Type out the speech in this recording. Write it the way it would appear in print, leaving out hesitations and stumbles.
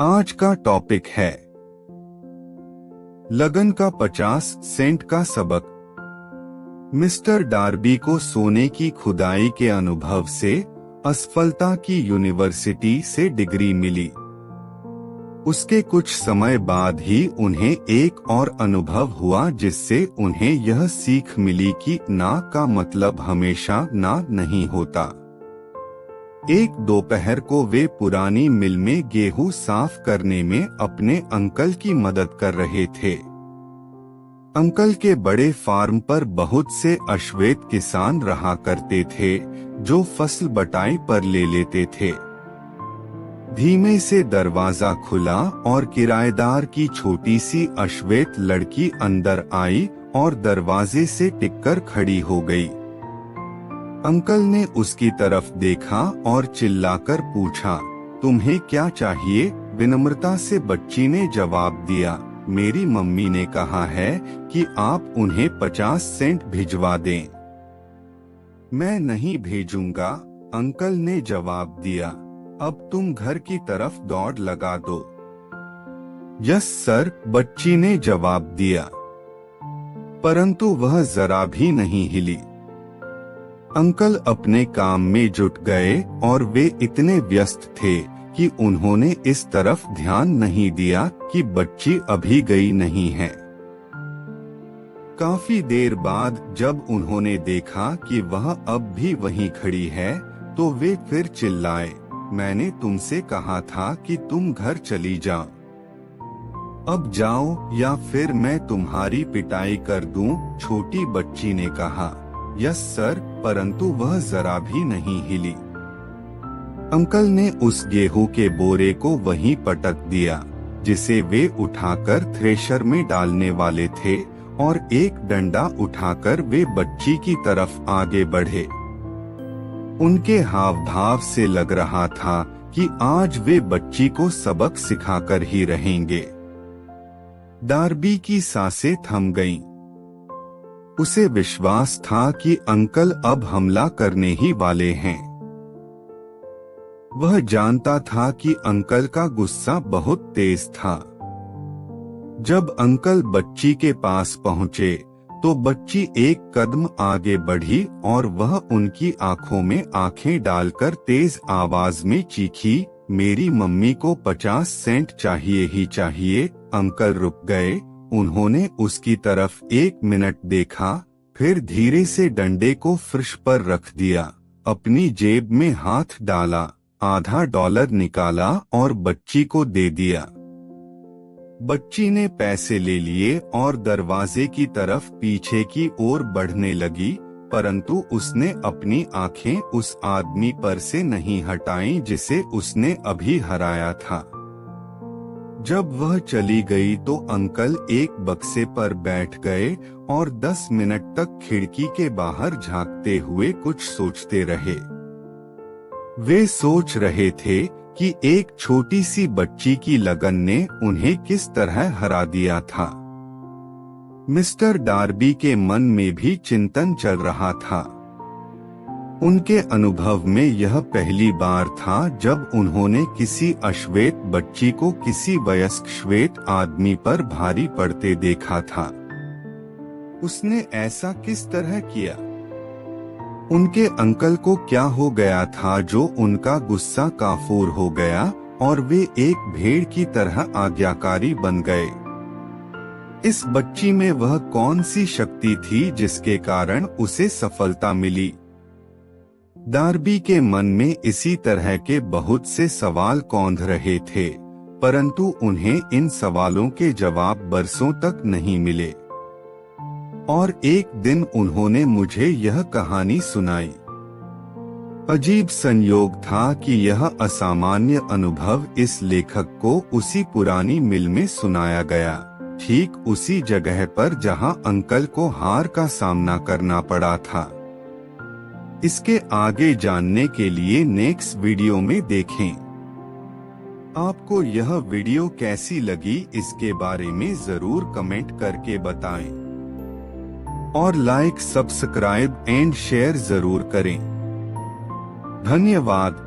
आज का टॉपिक है लगन का 50 सेंट का सबक। मिस्टर डार्बी को सोने की खुदाई के अनुभव से असफलता की यूनिवर्सिटी से डिग्री मिली। उसके कुछ समय बाद ही उन्हें एक और अनुभव हुआ जिससे उन्हें यह सीख मिली कि ना का मतलब हमेशा ना नहीं होता। एक दोपहर को वे पुरानी मिल में गेहूं साफ करने में अपने अंकल की मदद कर रहे थे। अंकल के बड़े फार्म पर बहुत से अश्वेत किसान रहा करते थे जो फसल बटाई पर ले लेते थे। धीमे से दरवाजा खुला और किराएदार की छोटी सी अश्वेत लड़की अंदर आई और दरवाजे से टिककर खड़ी हो गई। अंकल ने उसकी तरफ देखा और चिल्लाकर पूछा, तुम्हें क्या चाहिए? विनम्रता से बच्ची ने जवाब दिया, मेरी मम्मी ने कहा है कि आप उन्हें 50 सेंट भिजवा दें। मैं नहीं भेजूंगा, अंकल ने जवाब दिया। अब तुम घर की तरफ दौड़ लगा दो। यस सर, बच्ची ने जवाब दिया। परंतु वह जरा भी नहीं हिली। अंकल अपने काम में जुट गए और वे इतने व्यस्त थे कि उन्होंने इस तरफ ध्यान नहीं दिया कि बच्ची अभी गई नहीं है। काफी देर बाद जब उन्होंने देखा कि वह अब भी वहीं खड़ी है तो वे फिर चिल्लाए, मैंने तुमसे कहा था कि तुम घर चली जाओ। अब जाओ या फिर मैं तुम्हारी पिटाई कर दूं, छोटी बच्ची ने कहा। यस सर, परंतु वह जरा भी नहीं हिली। अंकल ने उस गेहूं के बोरे को वहीं पटक दिया जिसे वे उठाकर थ्रेशर में डालने वाले थे और एक डंडा उठाकर वे बच्ची की तरफ आगे बढ़े। उनके हाव भाव से लग रहा था कि आज वे बच्ची को सबक सिखाकर ही रहेंगे। डार्बी की सांसें थम गईं। उसे विश्वास था कि अंकल अब हमला करने ही वाले हैं। वह जानता था कि अंकल का गुस्सा बहुत तेज था। जब अंकल बच्ची के पास पहुंचे तो बच्ची एक कदम आगे बढ़ी और वह उनकी आंखों में आंखें डालकर तेज आवाज में चीखी, मेरी मम्मी को 50 सेंट चाहिए ही चाहिए। अंकल रुक गए। उन्होंने उसकी तरफ 1 मिनट देखा, फिर धीरे से डंडे को फर्श पर रख दिया, अपनी जेब में हाथ डाला, आधा डॉलर निकाला और बच्ची को दे दिया। बच्ची ने पैसे ले लिए और दरवाजे की तरफ पीछे की ओर बढ़ने लगी, परंतु उसने अपनी आंखें उस आदमी पर से नहीं हटाईं जिसे उसने अभी हराया था। जब वह चली गई तो अंकल एक बक्से पर बैठ गए और 10 मिनट तक खिड़की के बाहर झांकते हुए कुछ सोचते रहे। वे सोच रहे थे कि एक छोटी सी बच्ची की लगन ने उन्हें किस तरह हरा दिया था। मिस्टर डार्बी के मन में भी चिंतन चल रहा था। उनके अनुभव में यह पहली बार था जब उन्होंने किसी अश्वेत बच्ची को किसी वयस्क श्वेत आदमी पर भारी पड़ते देखा था। उसने ऐसा किस तरह किया? उनके अंकल को क्या हो गया था जो उनका गुस्सा काफूर हो गया और वे एक भेड़ की तरह आज्ञाकारी बन गए? इस बच्ची में वह कौन सी शक्ति थी जिसके कारण उसे सफलता मिली? डार्बी के मन में इसी तरह के बहुत से सवाल कौंध रहे थे, परंतु उन्हें इन सवालों के जवाब बरसों तक नहीं मिले। और एक दिन उन्होंने मुझे यह कहानी सुनाई। अजीब संयोग था कि यह असामान्य अनुभव इस लेखक को उसी पुरानी मिल में सुनाया गया, ठीक उसी जगह पर जहां अंकल को हार का सामना करना पड़ा था। इसके आगे जानने के लिए नेक्स्ट वीडियो में देखें। आपको यह वीडियो कैसी लगी इसके बारे में जरूर कमेंट करके बताएं और लाइक, सब्सक्राइब एंड शेयर जरूर करें। धन्यवाद।